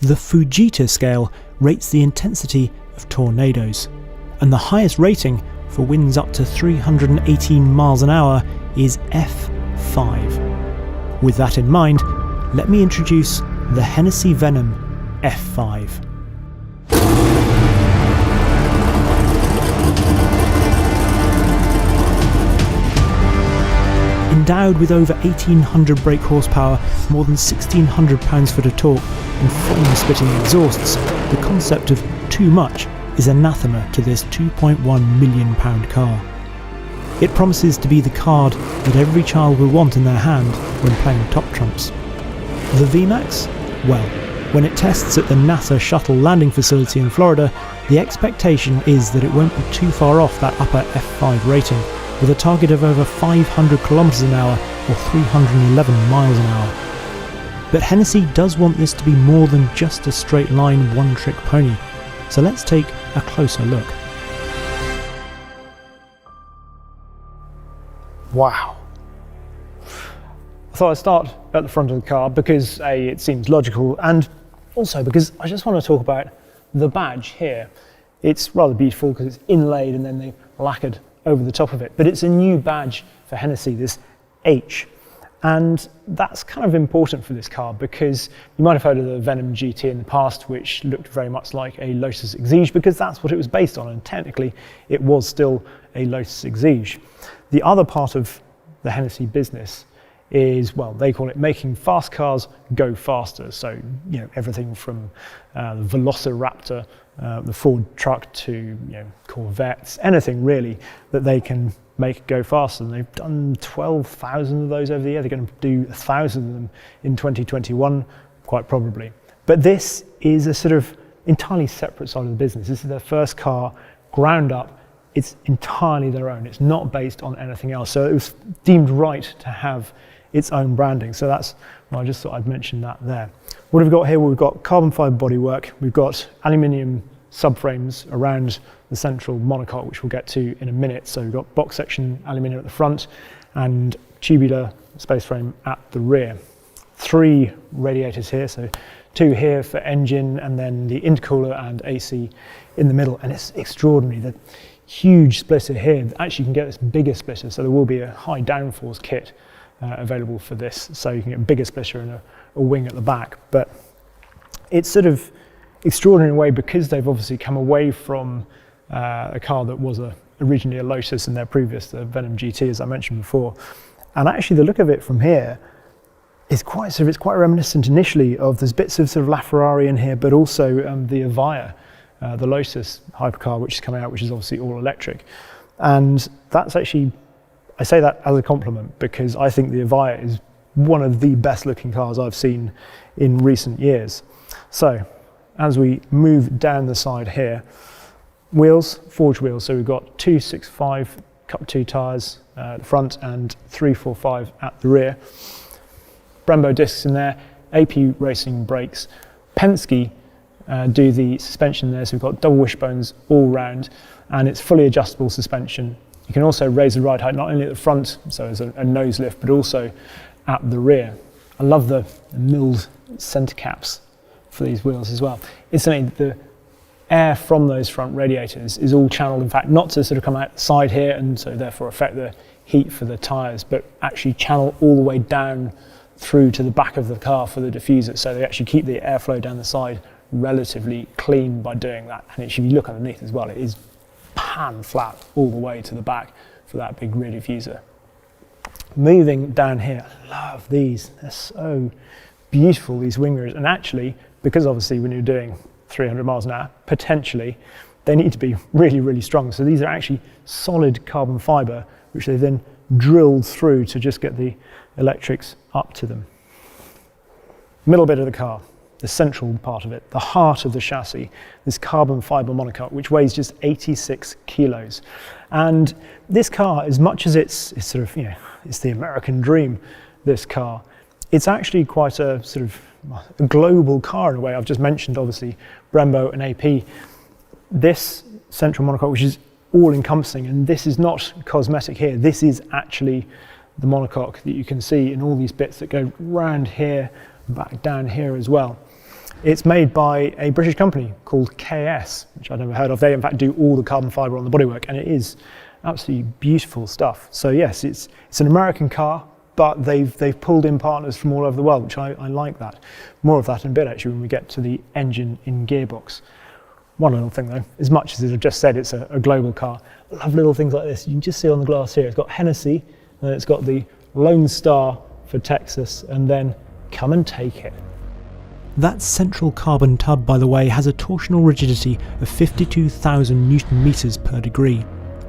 The Fujita scale rates the intensity of tornadoes, and the highest rating for winds up to 318 miles an hour is F5. With that in mind, let me introduce the Hennessey Venom F5. Endowed with over 1800 brake horsepower, more than 1600 pounds-foot of torque and flame-spitting exhausts, the concept of too much is anathema to this £2.1 million car. It promises to be the card that every child will want in their hand when playing top trumps. The VMAX? Well, when it tests at the NASA Shuttle Landing Facility in Florida, the expectation is that it won't be too far off that upper F5 rating, with a target of over 500 kilometers an hour or 311 miles an hour. But Hennessey does want this to be more than just a straight line one-trick pony, so let's take a closer look. Wow. I thought I'd start at the front of the car because A, it seems logical, and also because I just want to talk about the badge here. It's rather beautiful because it's inlaid and then they lacquered over the top of it, but it's a new badge for Hennessey, this H, and that's kind of important for this car because you might have heard of the Venom GT in the past, which looked very much like a Lotus Exige because that's what it was based on, and technically it was still a Lotus Exige. The other part of the Hennessey business is, well, they call it making fast cars go faster. So, you know, everything from the Velociraptor, the Ford truck to, Corvettes, anything really that they can make go faster. And they've done 12,000 of those over the year. They're going to do 1,000 of them in 2021, quite probably. But this is a sort of entirely separate side of the business. This is their first car, ground up. It's entirely their own. It's not based on anything else. So it was deemed right to have its own branding. So that's, well, I just thought I'd mention that there. What have we got here? Well, we've got carbon fibre bodywork. We've got aluminium subframes around the central monocoque, which we'll get to in a minute. So we've got box section aluminium at the front and tubular space frame at the rear. 3 radiators here, so 2 here for engine and then the intercooler and AC in the middle. And it's extraordinary. The huge splitter here. Actually, you can get this bigger splitter, so there will be a high downforce kit available for this, so you can get a bigger splitter and a wing at the back. But it's sort of extraordinary in a way because they've obviously come away from a car that was originally a Lotus in their previous, the Venom GT, as I mentioned before. And actually the look of it from here is quite reminiscent initially of, there's bits of sort of LaFerrari in here, but also the Avaya, the Lotus Hypercar, which is coming out, which is obviously all electric. And that's actually, I say that as a compliment because I think the Avaya is one of the best looking cars I've seen in recent years. So as we move down the side here, wheels, forged wheels. So we've got 265 Cup 2 tyres at the front and 345 at the rear. Brembo discs in there, AP Racing brakes. Penske do the suspension there, so we've got double wishbones all round, and it's fully adjustable suspension. You can also raise the ride height not only at the front, so as a nose lift, but also at the rear. I love the milled centre caps for these wheels as well. Incidentally, the air from those front radiators is all channeled, in fact, not to sort of come out the side here and so therefore affect the heat for the tyres, but actually channel all the way down through to the back of the car for the diffuser. So they actually keep the airflow down the side relatively clean by doing that. And if you look underneath as well, it is pan flat all the way to the back for that big rear diffuser. Moving down here, I love these. They're so beautiful, these wing mirrors. And actually, because obviously when you're doing 300 miles an hour, potentially, they need to be really, really strong. So these are actually solid carbon fibre, which they then drilled through to just get the electrics up to them. Middle bit of the car, the central part of it, the heart of the chassis, this carbon fibre monocoque, which weighs just 86 kilos. And this car, as much as it's sort of, it's the American dream, this car, it's actually quite a sort of a global car in a way. I've just mentioned, obviously, Brembo and AP. This central monocoque, which is all-encompassing, and this is not cosmetic here, this is actually the monocoque that you can see in all these bits that go round here, back down here as well. It's made by a British company called KS, which I'd never heard of. They in fact do all the carbon fibre on the bodywork, and it is absolutely beautiful stuff. So yes, it's an American car, but they've pulled in partners from all over the world, which I like that. More of that in a bit actually when we get to the engine in gearbox. One little thing though, as much as I've just said it's a global car, I love little things like this. You can just see on the glass here, it's got Hennessey, and it's got the Lone Star for Texas, and then come and take it. That central carbon tub, by the way, has a torsional rigidity of 52,000 Newton meters per degree.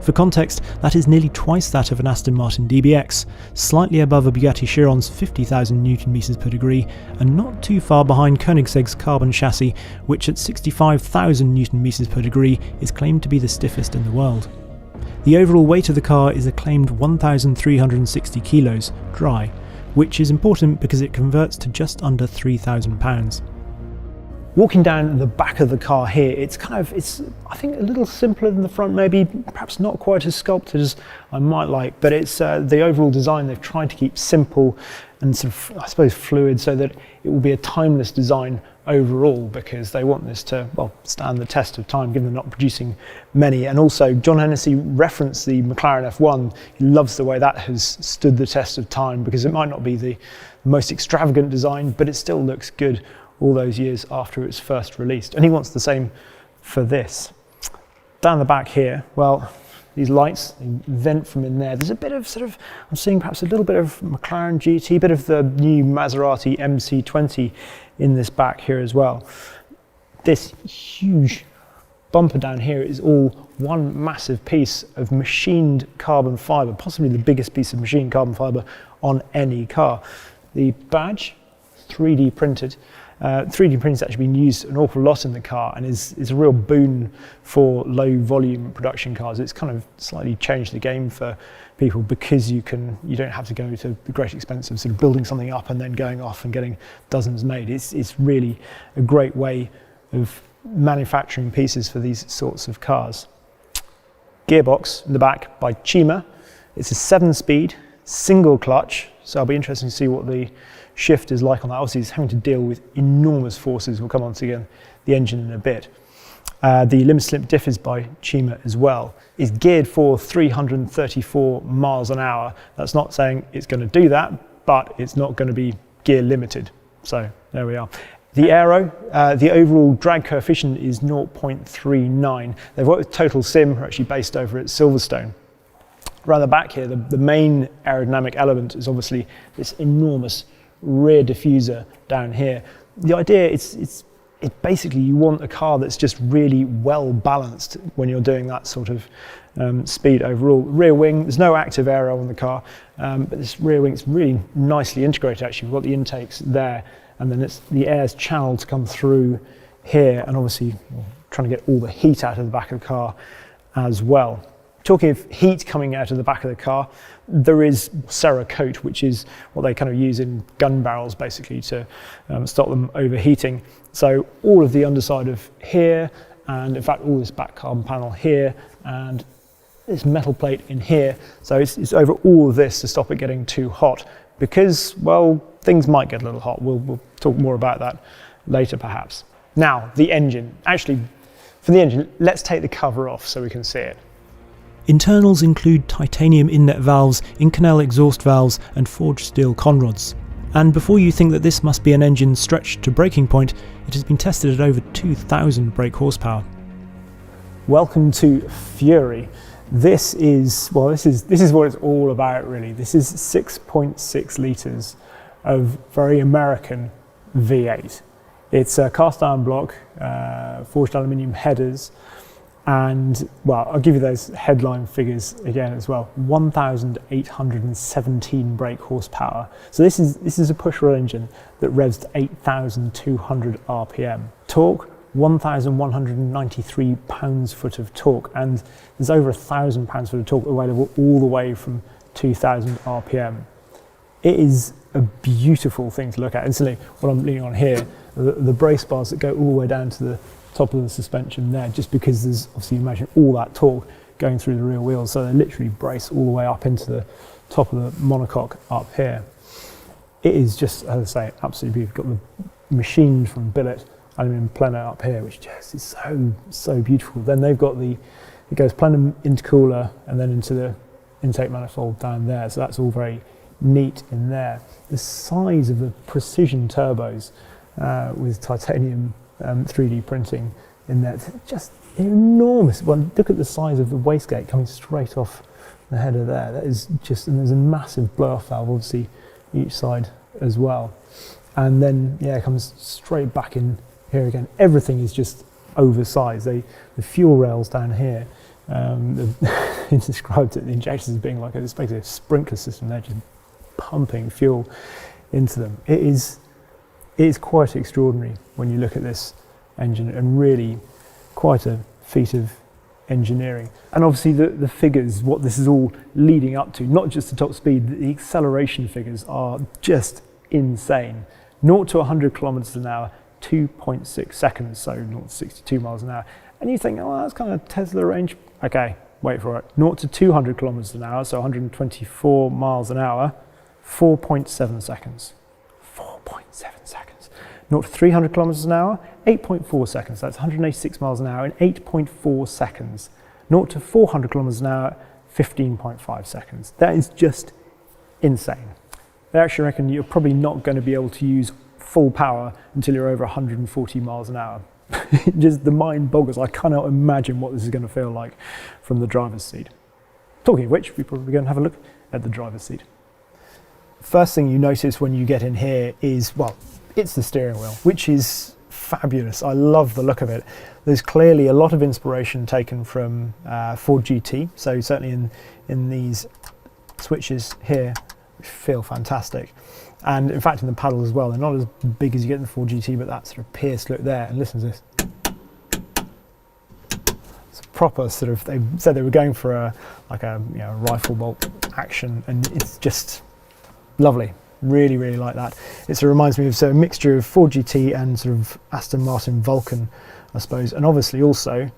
For context, that is nearly twice that of an Aston Martin DBX, slightly above a Bugatti Chiron's 50,000 Newton meters per degree, and not too far behind Koenigsegg's carbon chassis, which at 65,000 Newton meters per degree is claimed to be the stiffest in the world. The overall weight of the car is a claimed 1,360 kilos, dry, which is important because it converts to just under £3,000. Walking down the back of the car here, it's I think a little simpler than the front, maybe perhaps not quite as sculpted as I might like, but it's the overall design they've tried to keep simple and sort of, I suppose, fluid, so that it will be a timeless design overall, because they want this to, well, stand the test of time, given they're not producing many. And also, John Hennessey referenced the McLaren F1. He loves the way that has stood the test of time, because it might not be the most extravagant design, but it still looks good all those years after it's first released. And he wants the same for this. Down the back here, well, these lights, they vent from in there. There's a bit of I'm seeing perhaps a little bit of McLaren GT, a bit of the new Maserati MC20 in this back here as well. This huge bumper down here is all one massive piece of machined carbon fibre, possibly the biggest piece of machined carbon fibre on any car. The badge, 3D printed. 3D printing has actually been used an awful lot in the car, and is a real boon for low volume production cars. It's kind of slightly changed the game for people, because you don't have to go to the great expense of sort of building something up and then going off and getting dozens made. It's really a great way of manufacturing pieces for these sorts of cars. Gearbox in the back by Cima. It's a 7-speed single clutch, so I'll be interested to see what the shift is like on that. Obviously it's having to deal with enormous forces. We'll come on to again the engine in a bit. The limit slip diff is by Cima as well. It's geared for 334 miles an hour. That's not saying it's going to do that, but it's not going to be gear limited. So there we are. The aero, the overall drag coefficient is 0.39. They've worked with Total Sim, who are actually based over at Silverstone. Around the back here, the main aerodynamic element is obviously this enormous rear diffuser down here. The idea, it's basically you want a car that's just really well balanced when you're doing that sort of speed overall. Rear wing, there's no active aero on the car, but this rear wing is really nicely integrated actually. We've got the intakes there, and then the air's channeled to come through here, and obviously trying to get all the heat out of the back of the car as well. Talking of heat coming out of the back of the car, there is Cerakote, which is what they kind of use in gun barrels basically to stop them overheating. So all of the underside of here, and in fact all this back carbon panel here, and this metal plate in here. So it's over all of this to stop it getting too hot, because, well, things might get a little hot. We'll talk more about that later perhaps. Now, the engine. Actually, for the engine, let's take the cover off so we can see it. Internals include titanium inlet valves, Inconel exhaust valves, and forged steel conrods. And before you think that this must be an engine stretched to breaking point, it has been tested at over 2,000 brake horsepower. Welcome to Fury. This is what it's all about really. This is 6.6 litres of very American V8. It's a cast iron block, forged aluminium headers, and, well, I'll give you those headline figures again as well. 1,817 brake horsepower. So this is a push-rod engine that revs to 8,200 RPM. Torque, 1,193 pounds-foot of torque, and there's over 1,000 pounds-foot of torque available all the way from 2,000 RPM. It is a beautiful thing to look at. Instantly, what I'm leaning on here, the brace bars that go all the way down to the top of the suspension there, just because there's, obviously, imagine all that torque going through the rear wheels, so they literally brace all the way up into the top of the monocoque up here. It is just, as I say, absolutely beautiful. Got the machined from billet aluminium plenum up here, which just is so beautiful. Then they've got it goes plenum intercooler and then into the intake manifold down there. So that's all very neat in there. The size of the precision turbos with titanium 3D printing in there, it's just enormous. Well, look at the size of the wastegate coming straight off the header there. That is just, and there's a massive blow-off valve obviously each side as well. And then it comes straight back in here again. Everything is just oversized. The fuel rails down here, he described the injectors as being like basically a sprinkler system. They're just pumping fuel into them. It is quite extraordinary when you look at this engine, and really quite a feat of engineering. And obviously the figures, what this is all leading up to, not just the top speed, the acceleration figures are just insane. 0 to 100 kilometers an hour, 2.6 seconds, so 0 to 62 miles an hour. And you think, oh, that's kind of Tesla range. Okay, wait for it. 0 to 200 kilometers an hour, so 124 miles an hour, 4.7 seconds. 4.7 seconds. 0 to 300 kilometers an hour, 8.4 seconds. That's 186 miles an hour in 8.4 seconds. 0 to 400 kilometers an hour, 15.5 seconds. That is just insane. They actually reckon you're probably not going to be able to use full power until you're over 140 miles an hour. Just the mind boggles. I cannot imagine what this is going to feel like from the driver's seat. Talking of which, we're probably going to have a look at the driver's seat. First thing you notice when you get in here is, well, it's the steering wheel, which is fabulous. I love the look of it. There's clearly a lot of inspiration taken from Ford GT, so certainly in these switches here, which feel fantastic. And in fact in the paddles as well, they're not as big as you get in the Ford GT, but that sort of pierced look there, and listen to this. It's a proper sort of, they said they were going for a rifle bolt action, and it's just lovely. Really, really like that. It sort of reminds me of a mixture of Ford GT and sort of Aston Martin Vulcan, I suppose, and obviously also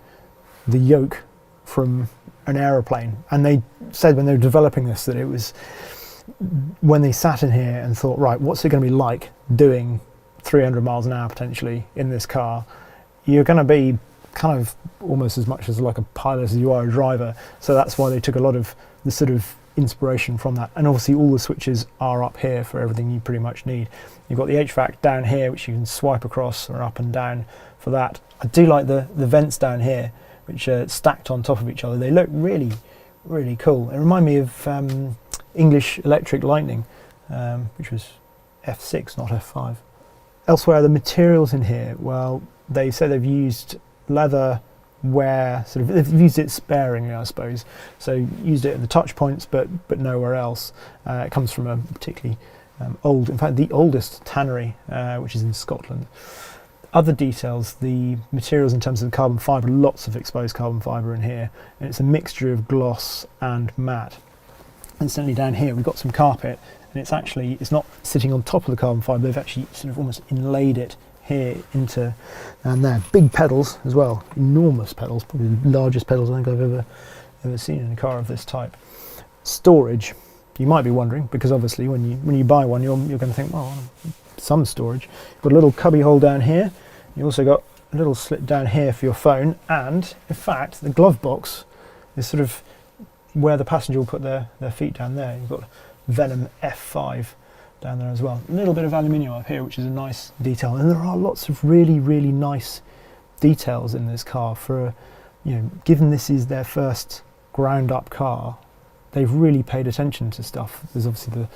the yoke from an aeroplane. And they said when they were developing this that it was when they sat in here and thought, right, what's it going to be like doing 300 miles an hour potentially in this car? You're going to be kind of almost as much as like a pilot as you are a driver. So that's why they took a lot of the sort of inspiration from that. And obviously all the switches are up here for everything you pretty much need. You've got the HVAC down here, which you can swipe across or up and down for that. I do like the vents down here, which are stacked on top of each other. They look really, really cool. They remind me of English Electric Lightning, which was F6, not F5. Elsewhere, the materials in here, well, they say they've used leather where they've used it sparingly, I suppose. So used it at the touch points, but nowhere else. It comes from a particularly old, in fact, the oldest tannery, which is in Scotland. Other details, the materials in terms of the carbon fibre, lots of exposed carbon fibre in here, and it's a mixture of gloss and matte. Incidentally, down here we've got some carpet, and it's not sitting on top of the carbon fibre. They've actually sort of almost inlaid it here into, and there, big pedals as well, enormous pedals, probably the largest pedals I think I've ever seen in a car of this type. Storage, you might be wondering, because obviously when you buy one, you're going to think, well, some storage. You've got a little cubby hole down here. You also got a little slit down here for your phone, and in fact the glove box is sort of where the passenger will put their feet down there. You've got Venom F5 down there as well. A little bit of aluminium up here, which is a nice detail, and there are lots of really, really nice details in this car for, given this is their first ground up car, they've really paid attention to stuff. There's obviously the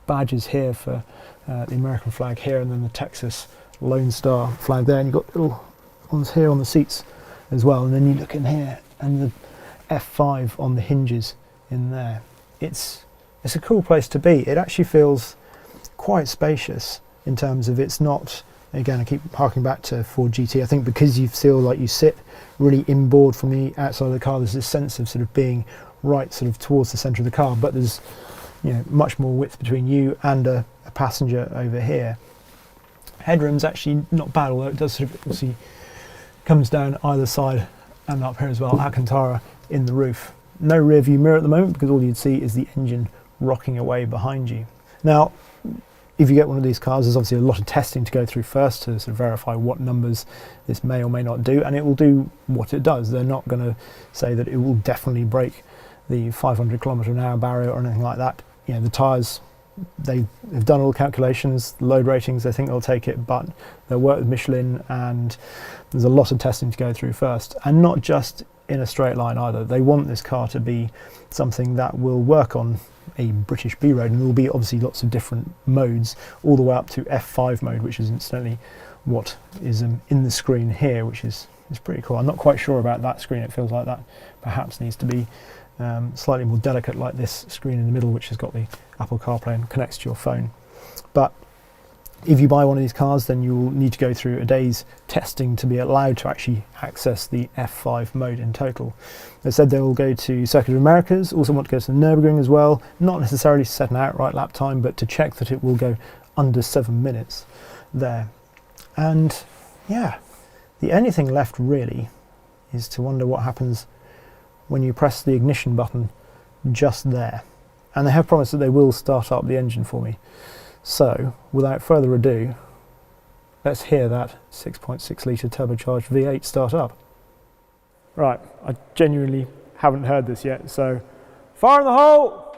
badges here for the American flag here, and then the Texas Lone Star flag there, and you've got little ones here on the seats as well, and then you look in here and the F5 on the hinges in there. It's a cool place to be. It actually feels quite spacious in terms of, it's not, again I keep harking back to Ford GT, I think because you feel like you sit really inboard from the outside of the car, there's this sense of sort of being right sort of towards the centre of the car, but there's much more width between you and a passenger over here. Headroom's actually not bad, although it does sort of obviously comes down either side and up here as well. Alcantara in the roof. No rear view mirror at the moment because all you'd see is the engine rocking away behind you. Now, if you get one of these cars, there's obviously a lot of testing to go through first to sort of verify what numbers this may or may not do, and it will do what it does. They're not going to say that it will definitely break the 500 km/h barrier or anything like that. You know, the tyres, they've done all the calculations, the load ratings, they think they'll take it, but they'll work with Michelin, and there's a lot of testing to go through first, and not just in a straight line either. They want this car to be something that will work on a British B road, and there will be obviously lots of different modes, all the way up to F5 mode, which is incidentally what is in the screen here, which is pretty cool. I'm not quite sure about that screen. It feels like that perhaps needs to be slightly more delicate, like this screen in the middle, which has got the Apple CarPlay and connects to your phone. But if you buy one of these cars, then you will need to go through a day's testing to be allowed to actually access the F5 mode in total. They said they will go to Circuit of Americas, also want to go to the Nürburgring as well, not necessarily to set an outright lap time, but to check that it will go under 7 minutes there. And yeah, the only thing left really is to wonder what happens when you press the ignition button just there. And they have promised that they will start up the engine for me. So, without further ado, let's hear that 6.6 litre turbocharged V8 start up. Right, I genuinely haven't heard this yet, so fire in the hole!